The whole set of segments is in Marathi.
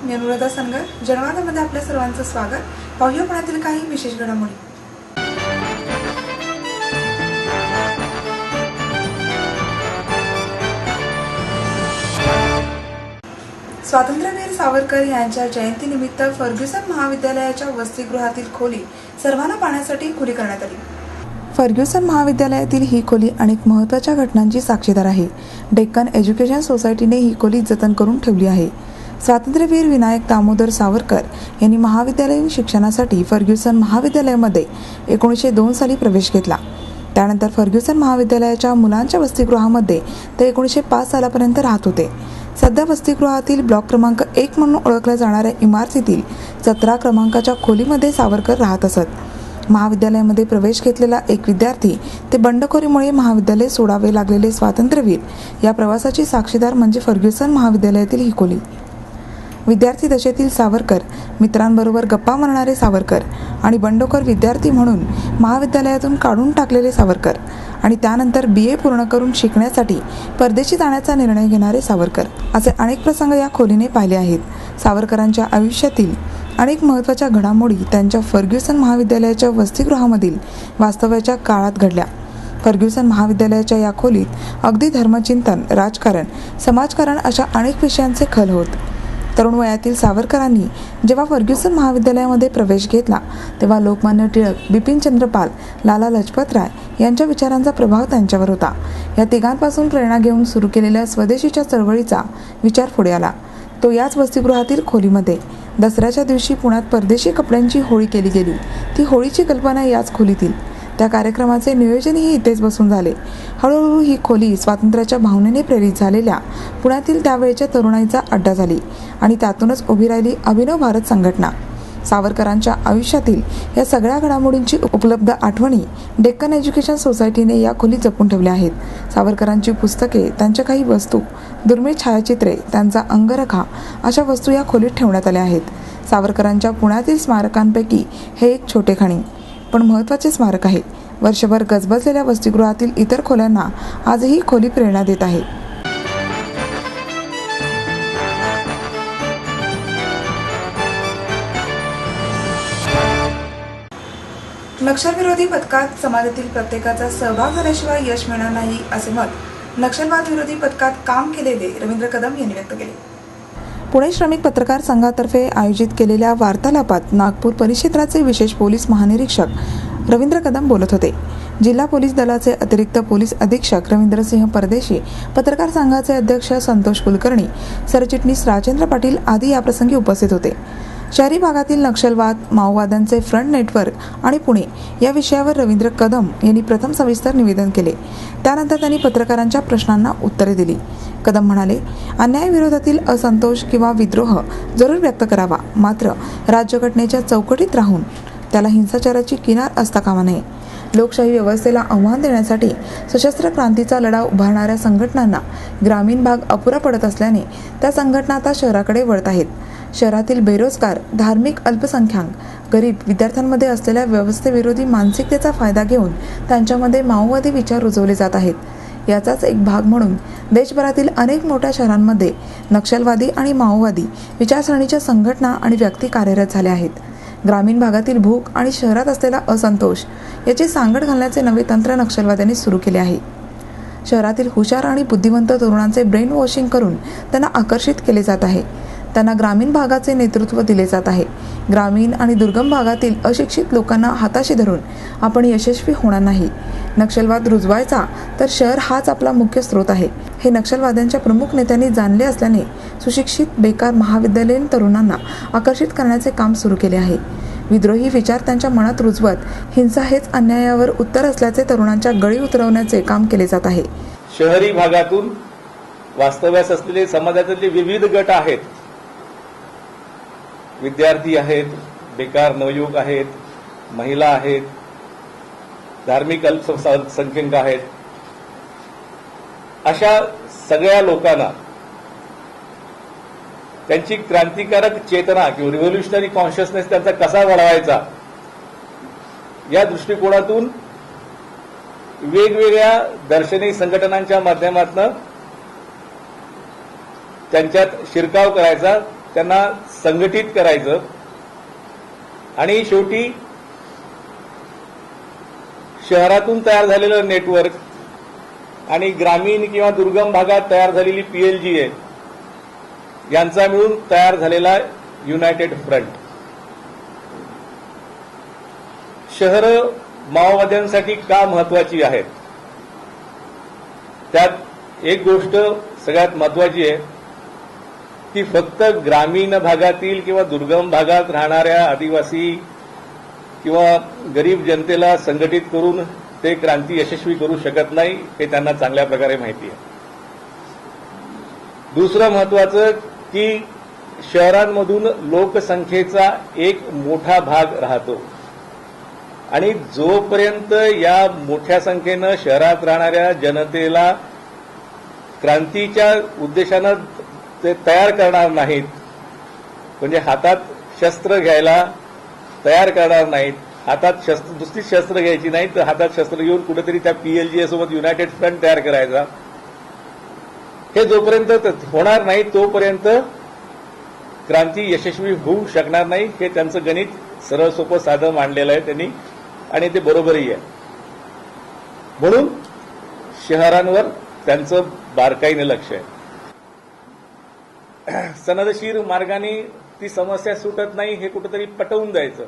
मी अनुराधा सनगर. जनवादामध्ये आपल्या सर्वांचं स्वागत. पाहूया पुण्यातील काही विशेष घडामोडी. स्वातंत्र्यवीर सावरकर यांच्या जयंतीनिमित्त फर्ग्युसन महाविद्यालयाच्या वसतिगृहातील खोली सर्वांना पाहण्यासाठी खुली करण्यात आली. फर्ग्युसन महाविद्यालयातील ही खोली अनेक महत्त्वाच्या घटनांची साक्षीदार आहे. डेक्कन एज्युकेशन सोसायटीने ही खोली जतन करून ठेवली आहे. स्वातंत्र्यवीर विनायक दामोदर सावरकर यांनी महाविद्यालयीन शिक्षणासाठी फर्ग्युसन महाविद्यालयामध्ये 1902 साली प्रवेश घेतला. त्यानंतर फर्ग्युसन महाविद्यालयाच्या मुलांच्या वसतिगृहामध्ये ते 1905 सालापर्यंत राहत होते. सध्या वसतिगृहातील ब्लॉक क्रमांक 1 म्हणून ओळखल्या जाणाऱ्या इमारतीतील 17 क्रमांकाच्या खोलीमध्ये सावरकर राहत असत. महाविद्यालयामध्ये प्रवेश घेतलेला एक विद्यार्थी ते बंडखोरीमुळे महाविद्यालय सोडावे लागलेले स्वातंत्र्यवीर या प्रवासाची साक्षीदार म्हणजे फर्ग्युसन महाविद्यालयातील ही खोली. विद्यार्थी दशेतील सावरकर, मित्रांबरोबर गप्पा मारणारे सावरकर आणि बंडखोर विद्यार्थी म्हणून महाविद्यालयातून काढून टाकलेले सावरकर आणि त्यानंतर BA पूर्ण करून शिकण्यासाठी परदेशी जाण्याचा निर्णय घेणारे सावरकर असे अनेक प्रसंग या खोलीने पाहिले आहेत. सावरकरांच्या आयुष्यातील अनेक महत्त्वाच्या घडामोडी त्यांच्या फर्ग्युसन महाविद्यालयाच्या वसतिगृहामधील वास्तव्याच्या काळात घडल्या. फर्ग्युसन महाविद्यालयाच्या या खोलीत अगदी धर्मचिंतन, राजकारण, समाजकारण अशा अनेक विषयांचे खल होत. तरुण वयातील सावरकरांनी जेव्हा फर्ग्युसन महाविद्यालयामध्ये प्रवेश घेतला तेव्हा लोकमान्य टिळक, बिपिनचंद्र पाल, लाला लजपतराय यांच्या विचारांचा प्रभाव त्यांच्यावर होता. या तिघांपासून प्रेरणा घेऊन सुरू केलेल्या स्वदेशीच्या चळवळीचा विचार पुढे आला. तो याच वसतिगृहातील खोलीमध्ये. दसऱ्याच्या दिवशी पुण्यात परदेशी कपड्यांची होळी केली गेली. ती होळीची कल्पना याच खोलीतील. त्या कार्यक्रमाचे नियोजनही इथेच बसून झाले. हळूहळू ही खोली स्वातंत्र्याच्या भावनेने प्रेरित झालेल्या पुण्यातील त्यावेळच्या तरुणाईचा अड्डा झाली आणि त्यातूनच उभी राहिली अभिनव भारत संघटना. सावरकरांच्या आयुष्यातील या सगळ्या घडामोडींची उपलब्ध आठवणी डेक्कन एज्युकेशन सोसायटीने या खोलीत जपून ठेवल्या आहेत. सावरकरांची पुस्तके, त्यांच्या काही वस्तू, दुर्मिळ छायाचित्रे, त्यांचा अंगरखा अशा वस्तू या खोलीत ठेवण्यात आल्या आहेत. सावरकरांच्या पुण्यातील स्मारकांपैकी हे एक छोटेखानी पण महत्त्वाचे स्मारक आहे. वर्षभर गजबजलेल्या वसतिगृहातील इतर खोल्यांना आजही खोली प्रेरणा देत आहे. नक्षलविरोधी पथकात समाजातील प्रत्येकाचा सहभाग झाल्याशिवाय यश मिळणार नाही असे मत नक्षलवाद विरोधी पथकात काम केलेले रवींद्र कदम यांनी व्यक्त केले. पुणे श्रमिक पत्रकार संघातर्फे आयोजित केलेल्या वार्तालापात नागपूर परिक्षेत्राचे विशेष पोलीस महानिरीक्षक रवींद्र कदम बोलत होते. जिल्हा पोलीस दलाचे अतिरिक्त पोलीस अधीक्षक रवींद्रसिंह परदेशी, पत्रकार संघाचे अध्यक्ष संतोष कुलकर्णी, सरचिटणीस राजेंद्र पाटील आदी याप्रसंगी उपस्थित होते. शहरी भागातील नक्षलवाद, माओवाद्यांचे फ्रंट नेटवर्क आणि पुणे या विषयावर रवींद्र कदम यांनी प्रथम सविस्तर निवेदन केले. त्यानंतर त्यांनी पत्रकारांच्या प्रश्नांना उत्तरे दिली. कदम म्हणाले, अन्यायाविरोधातील असंतोष किंवा विद्रोह जरूर व्यक्त करावा, मात्र राज्यघटनेच्या चौकटीत राहून त्याला हिंसाचाराची किनार असता कामा नये. लोकशाही व्यवस्थेला आव्हान देण्यासाठी सशस्त्र क्रांतीचा लढा उभारणाऱ्या संघटनांना ग्रामीण भाग अपुरा पडत असल्याने त्या संघटना आता शहराकडे वळत आहेत. शहरातील बेरोजगार, धार्मिक अल्पसंख्याक, गरीब विद्यार्थ्यांमध्ये असलेल्या व्यवस्थेविरोधी मानसिकतेचा फायदा घेऊन त्यांच्यामध्ये माओवादी विचार रुजवले जात आहेत. याचाच एक भाग म्हणून देशभरातील अनेक मोठ्या शहरांमध्ये नक्षलवादी आणि माओवादी विचारसरणीच्या संघटना आणि व्यक्ती कार्यरत झाल्या आहेत. ग्रामीण भागातील भूक आणि शहरात असलेला असंतोष याची सांगड घालण्याचे नवे तंत्र नक्षलवाद्यांनी सुरू केले आहे. शहरातील हुशार आणि बुद्धिवंत तरुणांचे ब्रेन वॉशिंग करून त्यांना आकर्षित केले जात आहे. त्यांना ग्रामीण भागाचे नेतृत्व दिले जात आहे. ग्रामीण आणि दुर्गम भागातील अशिक्षित लोकांना हाताशी धरून आपण यशस्वी होणार नाही. नक्षलवाद रुजवायचा तर शहर हाच आपला मुख्य स्रोत आहे, हे नक्षलवाद्यांच्या प्रमुख नेत्यांनी जाणले असल्याने सुशिक्षित बेकार महाविद्यालयीन तरुणांना आकर्षित करण्याचे काम सुरू केले आहे. विद्रोही विचार त्यांच्या मनात रुजवत हिंसा हेच अन्यायावर उत्तर असल्याचे तरुणांच्या गळी उतरवण्याचे काम केले जात आहे. शहरी भागातून वास्तव्यास असलेले समाजातील विविध गट आहेत. विद्यार्थी आहेत, बेकार नवयुवक आहेत, महिला आहेत, धार्मिक अल्पसंख्याक आहेत. अशा सगळ्या लोकांना त्यांची क्रांतिकारक चेतना किंवा रिव्होल्युशनरी कॉन्शियसनेस त्यांचा कसा वाढवायचा या दृष्टिकोनातून वेगवेगळ्या दर्शनी संघटनांच्या माध्यमातून त्यांच्यात शिरकाव करायचा त्यांना संघटित करायचं आणि शेवटी शहरातून तयार झालेलं नेटवर्क आणि ग्रामीण किंवा दुर्गम भागात तयार झालेली PLGA यांचा मिळून तयार झालेला युनायटेड फ्रंट. शहरं माओवाद्यांसाठी का महत्वाची आहेत? त्यात एक गोष्ट सगळ्यात महत्वाची आहे की फक्त ग्रामीण भागातील किंवा दुर्गम भागात राहणाऱ्या आदिवासी किंवा गरीब जनतेला संघटित करून ते क्रांती यशस्वी करू शकत नाही, हे त्यांना चांगल्या प्रकारे माहिती आहे. दुसरं महत्वाचं की शहरांमधून लोकसंख्येचा एक मोठा भाग राहतो आणि जोपर्यंत या मोठ्या संख्येनं शहरात राहणाऱ्या जनतेला क्रांतीच्या उद्देशानं ते तयार करणार नाहीत, म्हणजे हातात शस्त्र घ्यायला तयार करणार नाहीत, हातात दुसरी शस्त्र घ्यायची नाही तर हातात शस्त्र घेऊन कुठेतरी त्या PLGA सोबत युनायटेड फ्रंट तयार करायचा, हे जोपर्यंत होणार नाही तोपर्यंत क्रांती यशस्वी होऊ शकणार नाही. हे त्यांचं गणित सरळ सोपं साधं मांडलेलं आहे त्यांनी आणि ते बरोबरही आहे. म्हणून शहरांवर त्यांचं बारकाईने लक्ष आहे. सनदशीर मार्गाने ती समस्या सुटत नाही हे कुठेतरी पटवून द्यायचं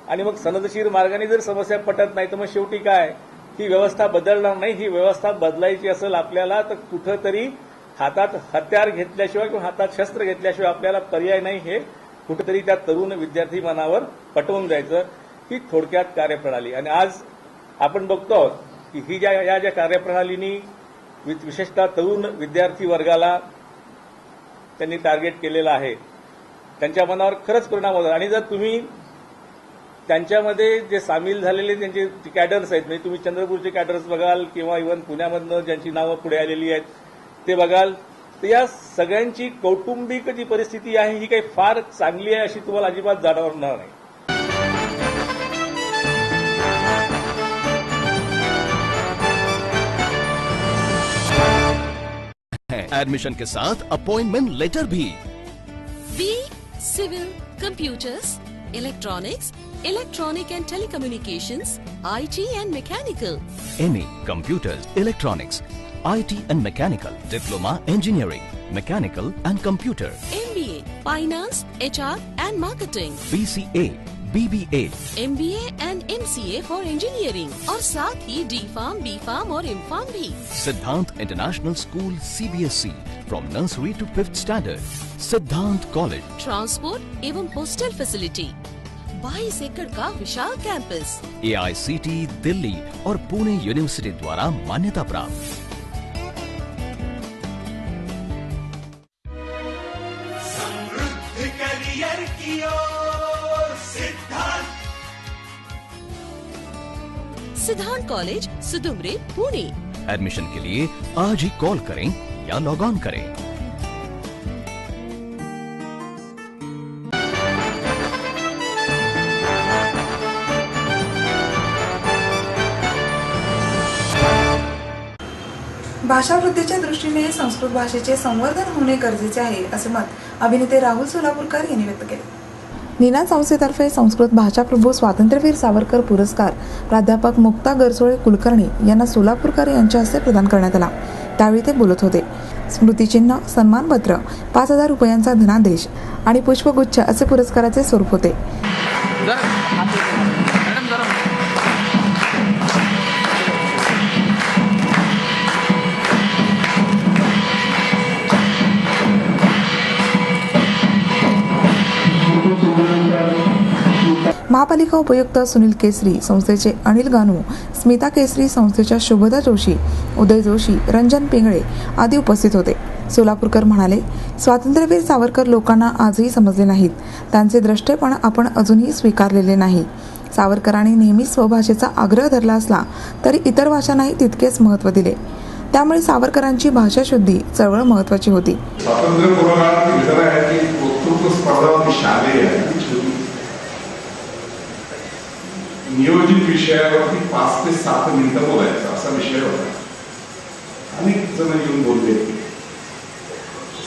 आणि मग सनदशीर मार्गाने जर समस्या पटत नाही तर मग शेवटी काय, ही व्यवस्था बदलणार नाही. ही व्यवस्था बदलायची असेल आपल्याला तर कुठंतरी हातात हत्यार घेतल्याशिवाय किंवा हातात शस्त्र घेतल्याशिवाय आपल्याला पर्याय नाही, हे कुठेतरी त्या तरुण विद्यार्थी मनावर पटवून द्यायचं. ही थोडक्यात कार्यप्रणाली. आणि आज आपण बघतो आहोत की ही ज्या कार्यप्रणालीनी विशेषतः तरुण विद्यार्थी वर्गाला त्यांनी टार्गेट केलेलं आहे, त्यांच्या मनावर खरंच परिणाम होतात. आणि जर तुम्ही त्यांच्यामध्ये जे सामील झालेले त्यांचे कॅडर्स आहेत, म्हणजे तुम्ही चंद्रपूरचे कॅडर्स बघाल किंवा इव्हन पुण्यामधनं ज्यांची नावं पुढे आलेली आहेत ते बघाल, तर या सगळ्यांची कौटुंबिक जी परिस्थिती आहे ही काही फार चांगली आहे अशी तुम्हाला अजिबात जाणवणार नाही. एडमिशन के साथ अपॉइंटमेंट लेटर भी. B Civil Computers, Electronics, Electronic and Telecommunications, IT and Mechanical. MA Computers, Electronics, IT and Mechanical, Diploma Engineering, Mechanical and Computer, MBA Finance, HR and Marketing. BCA, BBA, MBA and MCA for Engineering और साथ ही D.Pharm, B.Pharm और M.Pharm भी. Siddhant International School CBSE from nursery to 5th standard. Siddhant College. Transport एवं हॉस्टल फैसिलिटी. 22 एकड़ का विशाल कैंपस. AICT दिल्ली और पुणे यूनिवर्सिटी द्वारा मान्यता प्राप्त. समृद्ध करियर की ओर सिद्धांत कॉलेज सुदुमरे पुणे. एडमिशन के लिए आज ही कॉल करें या लॉग ऑन करें. भाषावृद्धीच्या दृष्टीने संस्कृत भाषेचे संवर्धन होणे गरजेचे आहे असे मत अभिनेते राहुल सोलापूरकर यांनी व्यक्त केले. निनाद संस्थेतर्फे संस्कृत भाषाप्रभू स्वातंत्र्यवीर सावरकर पुरस्कार प्राध्यापक मुक्ता गरसोळे कुलकर्णी यांना सोलापूरकर यांच्या हस्ते प्रदान करण्यात आला. त्यावेळी ते बोलत होते. स्मृतिचिन्ह, सन्मानपत्र, 5,000 रुपयांचा धनादेश आणि पुष्पगुच्छ असे पुरस्काराचे स्वरूप होते. महापालिका उपयुक्त सुनील केसरी, संस्थेचे अनिल गानू, स्मिता केसरी, संस्थेच्या शुभदा जोशी, उदय जोशी, रंजन पिंगळे आदी उपस्थित होते. सोलापूरकर म्हणाले, स्वातंत्र्यवीर सावरकर लोकांना आजही समजले नाहीत. त्यांचे द्रष्टेपण आपण अजूनही स्वीकारलेले नाही. सावरकरांनी नेहमी स्वभाषेचा आग्रह धरला असला तरी इतर भाषांनाही तितकेच महत्त्व दिले. त्यामुळे सावरकरांची भाषाशुद्धी चळवळ महत्त्वाची होती. नियोजित विषयावरती 5 ते 7 मिनिटं बोलायचा असा विषय होता. अनेक जण येऊन बोलले.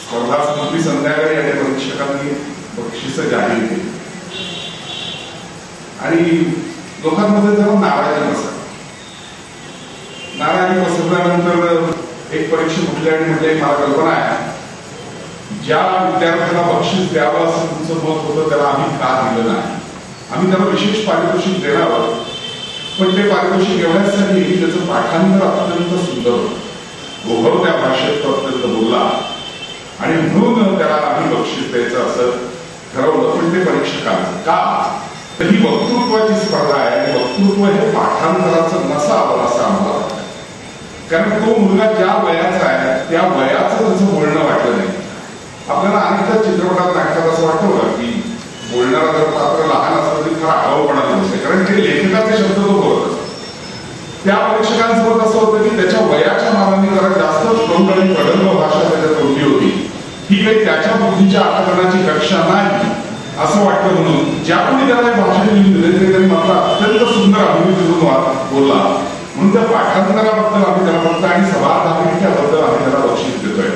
स्पर्धा संपली संध्याकाळी आणि परीक्षकांनी बक्षिसं जाहीर केली आणि लोकांमध्ये जरा नाराजी पसरली. नाराजी पसरल्यानंतर एक परीक्षक उठले आणि म्हटले, मला कल्पना आहे ज्या विद्यार्थ्याला बक्षीस द्यावं असं तुमचं मत होतं त्याला आम्ही का दिलं नाही. आम्ही त्याला विशेष पारितोषिक देणार आहोत, पण ते पारितोषिक एवढ्यासाठी त्याचं पाठांतर अत्यंत सुंदर होतं, गोभरत्या भाषेत तो अत्यंत बोलला आणि म्हणून त्याला आम्ही बक्षीस द्यायचं असं ठरवलं. पण ते परीक्षकांचं का, तर ही वक्तृत्वाची स्पर्धा आहे आणि वक्तृत्व हे पाठांतराचं नसावं असं आम्हाला वाटतं. कारण तो मुलगा ज्या वयाचा आहे त्या वयाचं त्याचं बोलणं वाटलं नाही. आपल्याला अनेकदा चित्रपटात नाटकात असं वाटतं बघा की बोलणारा जर पात्र लहान असलं तरी फार आगाऊपणा नसते, कारण ते लेखकाचे शब्द तो बोलत असतो. त्या परीक्षकांसोबत असं होतं की त्याच्या वयाच्या मानाने जरा जास्त प्रौढ आणि प्रगल्भ भाषा त्याच्यात तोडली होती. ही काही त्याच्या बुद्धीच्या आकलनाची कक्षा नाही असं वाटतं. म्हणून ज्यापुढे त्याला भाषण लिहून दिले तरी त्यांनी मात्र अत्यंत सुंदर अभिव्यक्तीतून बोलला. म्हणून त्या पाठांतराबद्दल आम्ही त्याला फक्त आणि सभाधारित्याबद्दल आम्ही त्याला बक्षीस देतोय.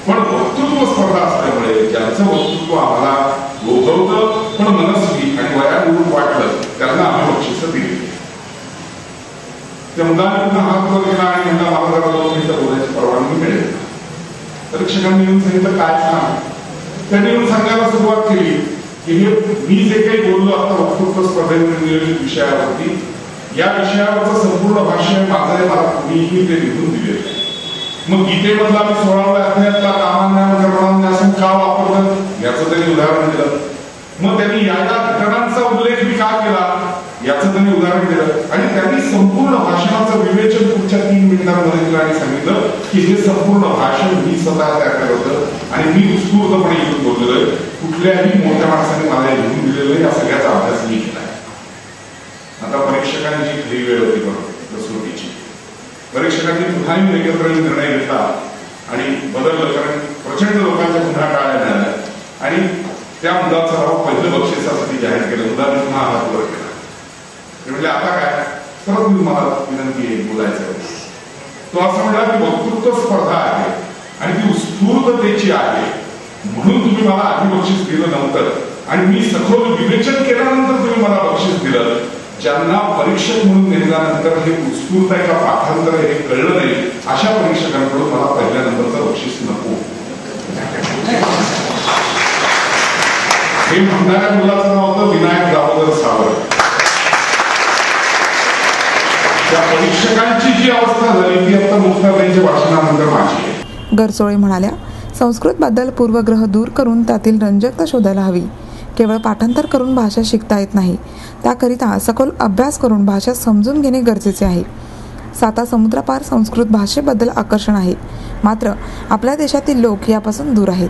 पण वक्तृत्व स्पर्धा असल्यामुळे ज्यांचं वक्तृत्व आम्हाला लोभवतं पण मनस्वी आणि वयानुरूप वाटलं त्यांना आम्ही बक्षिसं दिली. त्या मुलाने पुन्हा हात वर केला आणि म्हणला, मला जरा 2 मिनिटं बोलायची परवानगी मिळेल. परीक्षकांनी येऊन सांगितलं, काय सांग. त्यांनी येऊन सांगायला सुरुवात केली की हे मी जे काही बोललो आता वक्तृत्व स्पर्धेमध्ये नियोजित विषयावरती, या विषयावरचं संपूर्ण भाष्य माझं मला कुणीही ते लिहून दिलेलं. मग गीतेमधला मी 16व्या अध्यायातला कामान्यान कर्मान्यासन का वापरलं याचं त्यांनी उदाहरण दिलं. मग त्यांनी या घटनांचा उल्लेख मी का केला याचं त्यांनी उदाहरण दिलं आणि त्यांनी संपूर्ण भाषणाचं विवेचन पुढच्या 3 मिनिटांमध्ये केलं आणि सांगितलं की हे संपूर्ण भाषण मी स्वतः तयार केलं होतं आणि मी उत्स्फूर्तपणे इथून बोललेलो आहे. कुठल्याही मोठ्या माणसाने मला लिहून दिलेलं आहे, या सगळ्याचा अभ्यास मी केला आहे. आता परीक्षकांची खरी वेळ होती कसोटीची. परीक्षकांनी पुन्हा एकत्र निर्णय घेतला आणि बदललं, कारण प्रचंड लोकांच्या पुन्हा टाळ्या मिळाल्या आणि त्या मुलाचं नाव पहिलं बक्षिसासाठी जाहीर केलं. मुलाने पुन्हा हात वर केला. ते म्हणजे आता काय, परत मी मला विनंती आहे बोलायचं. तो असं म्हणला की वक्तृत्व स्पर्धा आहे आणि ती उत्स्फूर्ततेची आहे, म्हणून तुम्ही मला आधी बक्षीस दिलं नव्हतं आणि मी सखोल विवेचन केल्यानंतर तुम्ही मला बक्षीस दिलं. ज्यांना परीक्षक म्हणून नेमल्यानंतर हे उत्स्फूर्त आहे का पाठांतर हे कळलं नाही अशा परीक्षकांकडून मला पहिल्या नंबरचं बक्षीस नको. हे म्हणणाऱ्या मुलाचं नाव होतं विनायक दामोदर सावंत. त्या परीक्षकांची जी अवस्था झाली ती आता मुक्ताबाईंच्या भाषणानंतर माझी आहे. गरसोळे म्हणाल्या, संस्कृतबद्दल पूर्वग्रह दूर करून त्यातील रंजकता शोधायला हवी. केवळ पाठांतर करून भाषा शिकता येत नाही, त्याकरिता सखोल अभ्यास करून भाषा समजून घेणे गरजेचे आहे. 7 समुद्रापार संस्कृत भाषेबद्दल आकर्षण आहे, मात्र आपल्या देशातील लोक यापासून दूर आहेत.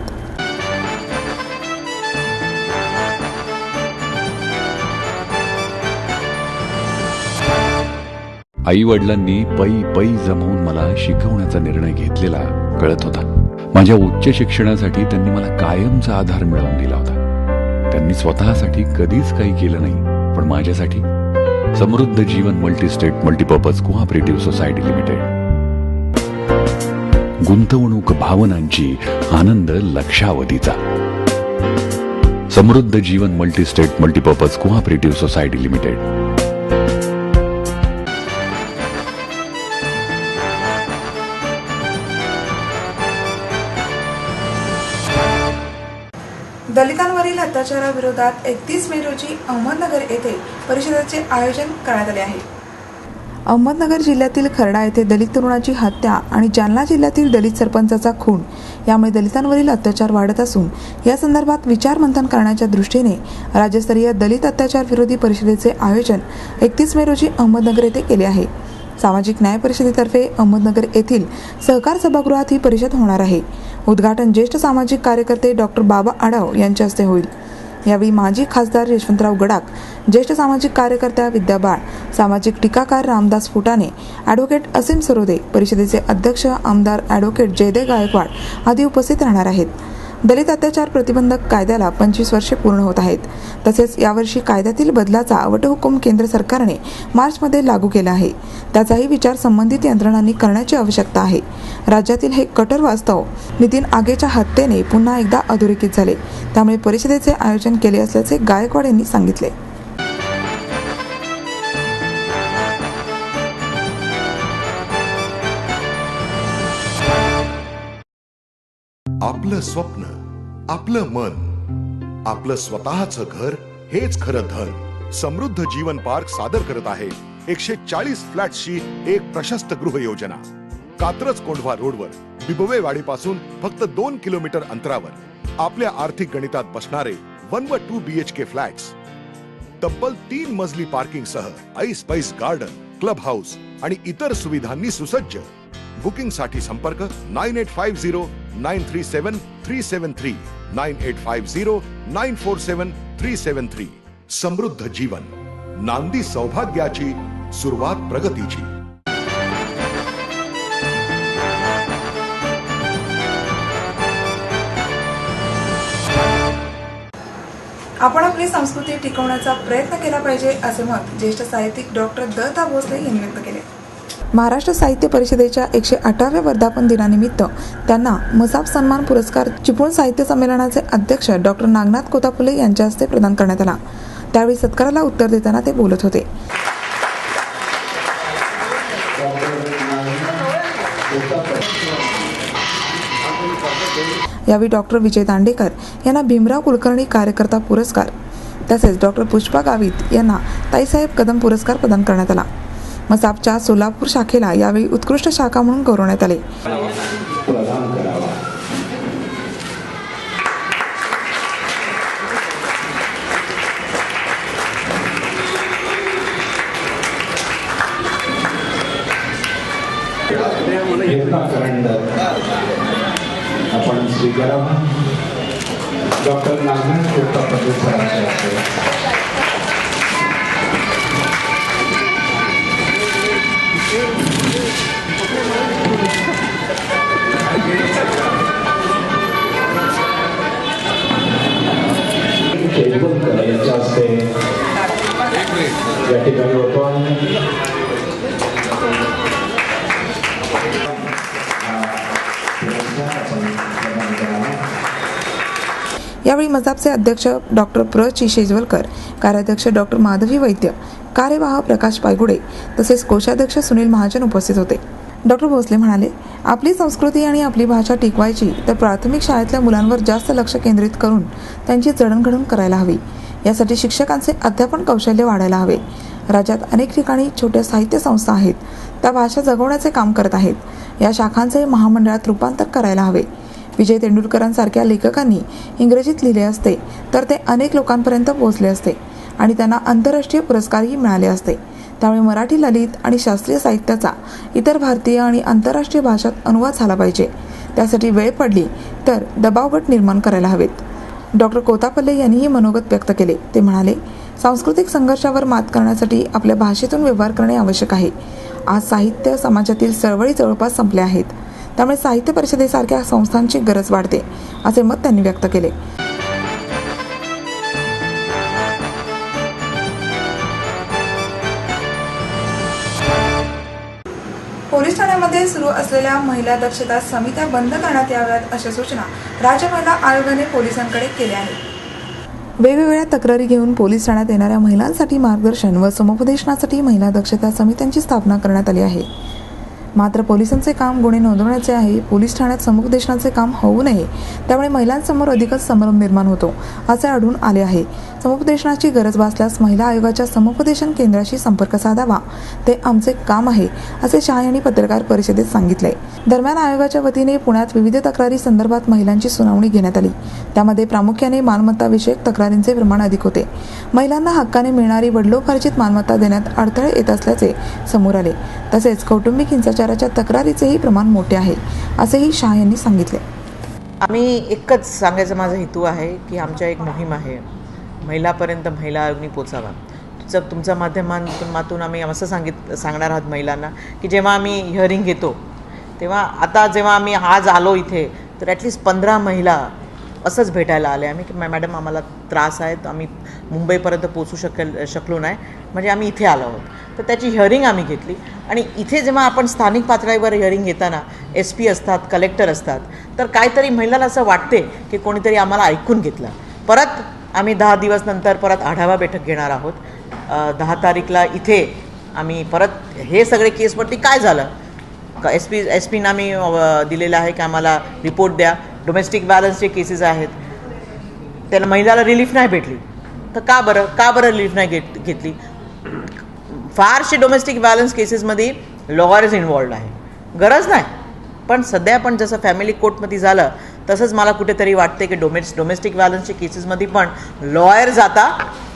आई वडिलांनी पै जमवून मला शिकवण्याचा निर्णय घेतलेला कळत होता. माझ्या उच्च शिक्षणासाठी त्यांनी मला कायमचा आधार मिळवून दिला होता. त्यांनी स्वतःसाठी कधीच काही केलं नाही, पण माझ्यासाठी Samruddha Jeevan multistate multipurpose cooperative society limited. गुंतवणूक भावनांची, आनंद लक्षावधीचा. Samruddha Jeevan multistate multipurpose cooperative society limited. दलितांवरील अत्याचाराविरोधात 31 मे रोजी अहमदनगर येथे परिषदेचे आयोजन करण्यात आले आहे. अहमदनगर जिल्ह्यातील खर्डा येथे दलित तरुणाची हत्या आणि जालना जिल्ह्यातील दलित सरपंचाचा खून यामुळे दलितांवरील अत्याचार वाढत असून या संदर्भात विचारमंथन करण्याच्या दृष्टीने राज्यस्तरीय दलित अत्याचार विरोधी परिषदेचे आयोजन 31 मे रोजी अहमदनगर येथे केले आहे. सामाजिक न्याय परिषदेतर्फे अहमदनगर येथील सहकार सभागृहात ही परिषद होणार आहे. उद्घाटन ज्येष्ठ सामाजिक कार्यकर्ते डॉक्टर बाबा आढाव यांच्या हस्ते होईल. यावेळी माजी खासदार यशवंतराव गडाख, ज्येष्ठ सामाजिक कार्यकर्त्या विद्या बाळ, सामाजिक टीकाकार रामदास फुटाणे, ॲडव्होकेट असीम सरोदे, परिषदेचे अध्यक्ष आमदार ॲडव्होकेट जयदेव गायकवाड आदी उपस्थित राहणार आहेत. दलित अत्याचार प्रतिबंधक कायद्याला 25 वर्षे पूर्ण होत आहेत. तसेच यावर्षी कायद्यातील बदलाचा वटहुकूम केंद्र सरकारने मार्चमध्ये लागू केला आहे. त्याचाही विचार संबंधित यंत्रणांनी करण्याची आवश्यकता आहे. राज्यातील हे कठोर वास्तव नितीन आगेच्या हत्येने पुन्हा एकदा अधोरेखित झाले. त्यामुळे परिषदेचे आयोजन केले असल्याचे गायकवाड यांनी सांगितले. आपलं स्वप्न, आपलं मन, आपलं स्वतःचं घर हेच खरं धन. समृद्ध जीवन पार्क सादर करत आहे 140 फ्लॅट्सची एक प्रशस्त गृह योजना. कात्रज कोंढवा रोडवर बिबवे वाडीपासून फक्त 2 किलोमीटर अंतरावर आपल्या आर्थिक गणितात बसणारे 1 व 2 BHK फ्लॅट्स. तब्बल 3 मजली पार्किंग सह ऐस पैस गार्डन, क्लब हाऊस आणि इतर सुविधांनी सुसज्ज. बुकिंग साठी संपर्क 9850937373 9850947373. समृद्ध जीवन, नांदी सौभाग्याची, सुरुवात प्रगतीची. आपण आपली संस्कृती टिकवण्याचा प्रयत्न केला पाहिजे असे मत ज्येष्ठ साहित्यिक डॉक्टर द भोसले यांनी व्यक्त केले. महाराष्ट्र साहित्य परिषदेच्या 108व्या वर्धापन दिनानिमित्त त्यांना मसाप सन्मान पुरस्कार चिपळूण साहित्य संमेलनाचे अध्यक्ष डॉक्टर नागनाथ कोतापुले यांच्या हस्ते प्रदान करण्यात आला. त्यावेळी सत्काराला उत्तर देताना ते बोलत होते. यावेळी डॉक्टर विजय दांडेकर यांना भीमराव कुलकर्णी कार्यकर्ता पुरस्कार तसेच डॉक्टर पुष्पा गावित यांना ताईसाहेब कदम पुरस्कार प्रदान करण्यात आला. मसापच्या सोलापूर शाखेला यावेळी उत्कृष्ट शाखा म्हणून गौरवण्यात आले. आपण स्वीकारावा. डॉक्टर नागनाथ कोतापुले सरांचे हस्ते यांच्या हस्ते या ठिकाणी होतो. यावेळी मसापचे अध्यक्ष डॉक्टर प्र. शेजवलकर, कार्याध्यक्ष डॉक्टर माधवी वैद्य, कार्यवाह प्रकाश पायगुडे तसेच कोषाध्यक्ष सुनील महाजन उपस्थित होते. डॉक्टर भोसले म्हणाले, आपली संस्कृती आणि आपली भाषा टिकवायची तर प्राथमिक शाळेतल्या मुलांवर जास्त लक्ष केंद्रित करून त्यांची जडणघडण करायला हवी. यासाठी शिक्षकांचे अध्यापन कौशल्य वाढायला हवे. राज्यात अनेक ठिकाणी छोट्या साहित्य संस्था आहेत. त्या भाषा जगवण्याचे काम करत आहेत. या शाखांचे महामंडळात रूपांतर करायला हवे. विजय तेंडुलकरांसारख्या लेखकांनी इंग्रजीत लिहिले असते तर ते अनेक लोकांपर्यंत पोहोचले असते आणि त्यांना आंतरराष्ट्रीय पुरस्कारही मिळाले असते. त्यामुळे मराठी ललित आणि शास्त्रीय साहित्याचा इतर भारतीय आणि आंतरराष्ट्रीय भाषात अनुवाद झाला पाहिजे. त्यासाठी वेळ पडली तर दबावगट निर्माण करायला हवेत. डॉक्टर कोतापल्ले यांनीही मनोगत व्यक्त केले. ते म्हणाले, सांस्कृतिक संघर्षावर मात करण्यासाठी आपल्या भाषेतून व्यवहार करणे आवश्यक आहे. आज साहित्य समाजातील चळवळी जवळपास संपल्या आहेत. त्यामुळे साहित्य परिषदेसारख्या संस्थांची गरज वाढते असे मत त्यांनी व्यक्त केले. पोलीस ठाण्यामध्ये सुरू असलेल्या महिला दक्षता समित्या बंद करण्यात याव्यात अशा सूचना राज्य महिला आयोगाने पोलिसांकडे केल्या आहेत. वेगवेगळ्या तक्रारी घेऊन पोलीस ठाण्यात येणाऱ्या महिलांसाठी मार्गदर्शन व समुपदेशनासाठी महिला दक्षता समित्यांची स्थापना करण्यात आली आहे. मात्र पोलिसांचे काम गुन्हे नोंदवण्याचे आहे. पोलीस ठाण्यात समुपदेशनाचे काम होऊ नये, त्यामुळे महिलांसमोर अधिकच संभ्रम निर्माण होतो असे आढळून आले आहे. समुपदेशनाची गरज भासल्यास महिला आयोगाच्या समुपदेशन केंद्राशी संपर्क साधावा, ते आमचे काम आहे असे शहा यांनी पत्रकार परिषदेत सांगितले. दरम्यान आयोगाच्या वतीने पुण्यात विविध तक्रारी संदर्भात महिलांची सुनावणी घेण्यात आली. त्यामध्ये प्रामुख्याने मालमत्ता विषयक तक्रारींचे प्रमाण अधिक होते. महिलांना हक्काने मिळणारी वडिलोपार्जित मालमत्ता देण्यात अडथळे येत असल्याचे समोर आले. तसेच कौटुंबिक हिंसाचाराच्या तक्रारीचेही प्रमाण मोठे आहे असेही शहा यांनी सांगितले. आम्ही एकच सांगायचं माझा हेतू आहे की आमच्या एक मोहीम आहे, महिलापर्यंत महिला आयोगनी पोचावा. तुमच्या माध्यमातून आम्ही असं सांगणार आहोत महिलांना की जेव्हा आम्ही हिअरिंग घेतो तेव्हा आता जेव्हा आम्ही आज आलो इथे तर ॲटलिस्ट 15 महिला असंच भेटायला आले आम्ही की मॅडम आम्हाला त्रास आहे, आम्ही मुंबईपर्यंत पोचू शकलो नाही, म्हणजे आम्ही इथे आलो आहोत. तर त्याची हिअरिंग आम्ही घेतली. आणि इथे जेव्हा आपण स्थानिक पातळीवर हिअरिंग घेताना SP असतात, कलेक्टर असतात, तर काहीतरी महिलाला असं वाटते की कोणीतरी आम्हाला ऐकून घेतलं. परत आम्ही 10 दिवस नंतर परत आढावा बैठक घेणार आहोत. 10 तारीखला इथे आम्ही परत हे सगळे केसवरती काय झालं, SP ना मी दिलेलं आहे की आम्हाला रिपोर्ट द्या. डोमेस्टिक व्हायलन्सचे केसेस आहेत, त्याला महिलाला रिलीफ नाही भेटली. तर का बरं रिलीफ नाही घेतली? फारसे डोमेस्टिक व्हायलन्स केसेसमध्ये लॉयर्स इन्वॉल्ड आहे, गरज नाही. पण सध्या पण जसं फॅमिली कोर्टमध्ये झालं तसंच मला कुठेतरी वाटते की डोमेस्टिक व्हायलन्सच्या केसेसमध्ये पण लॉयर्स आता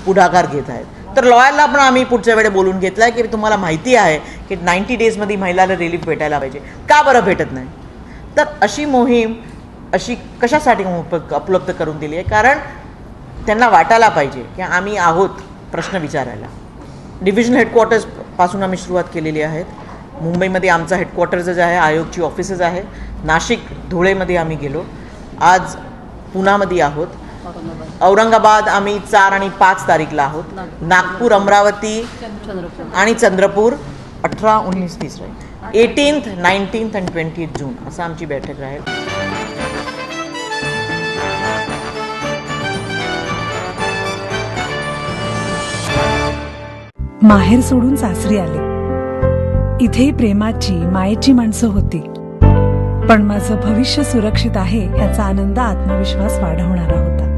पुढाकार घेत आहेत. तर लॉयरला पण आम्ही पुढच्या वेळी बोलून घेतलं आहे की तुम्हाला माहिती आहे की 90 डेजमध्ये महिलाला रिलीफ भेटायला पाहिजे, का बरं भेटत नाही? तर अशी मोहीम अशी कशासाठी उपलब्ध करून दिली आहे? कारण त्यांना वाटायला पाहिजे की आम्ही आहोत प्रश्न विचारायला. डिव्हिजन हेडक्वार्टर्सपासून आम्ही सुरुवात केलेली आहे. मुंबईमध्ये आमचा हेडक्वार्टर्स जे आहे, आयोगची ऑफिसेस आहे. नाशिक, धुळेमध्ये आम्ही गेलो. आज पुण्यामध्ये आहोत. औरंगाबाद आम्ही 4 आणि 5 तारीखला आहोत. नागपूर, अमरावती आणि चंद्रपूर 18, 19, 30 राहील. 18th, 19th आणि 20th जून असं आमची बैठक राहील. माहेर सोडून सासरी आले. इथेही प्रेमाची, मायेची माणसं होती. पण माझं भविष्य सुरक्षित आहे याचा आनंद, आत्मविश्वास वाढवणारा होता.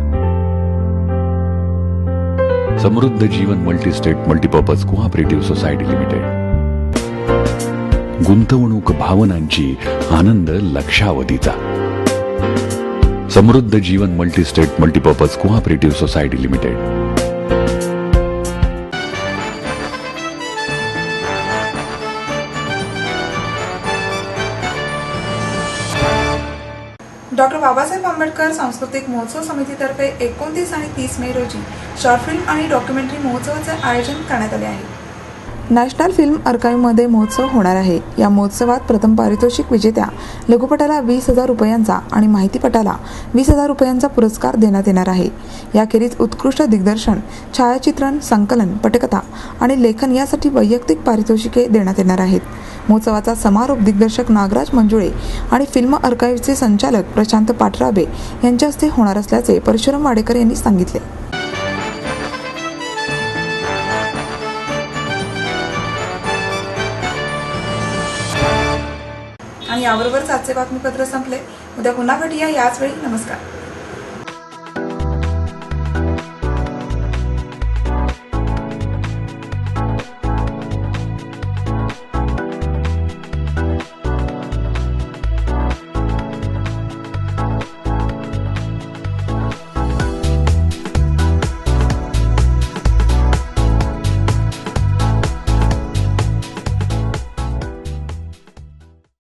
Samruddha Jeevan multistate multipurpose cooperative society limited. गुंतवणूक भावनांची, आनंद लक्षावधीचा. Samruddha Jeevan multistate multipurpose cooperative society limited. Doctor Babasaheb Ambedkar सांस्कृतिक महोत्सव समितीतर्फे 29 आणि 30 मे रोजी शॉर्ट फिल्म आणि डॉक्युमेंटरी महोत्सवाचे आयोजन करण्यात आले आहे. नॅशनल फिल्म आर्काईव्हमध्ये महोत्सव होणार आहे. या महोत्सवात प्रथम पारितोषिक विजेत्या लघुपटाला 20,000 रुपयांचा आणि माहितीपटाला 20,000 रुपयांचा पुरस्कार देण्यात येणार आहे. याखेरीज उत्कृष्ट दिग्दर्शन, छायाचित्रण, संकलन, पटकथा आणि लेखन यासाठी वैयक्तिक पारितोषिके देण्यात येणार आहेत. महोत्सवाचा समारोप दिग्दर्शक नागराज मंजुळे आणि फिल्म आर्काईव्हचे संचालक प्रशांत पाटराबे यांच्या हस्ते होणार असल्याचे परशुराम वाडेकर यांनी सांगितले. आणि याबरोबरच आजचे बातमीपत्र संपले. उद्या पुन्हा भेटूया याच वेळी. नमस्कार.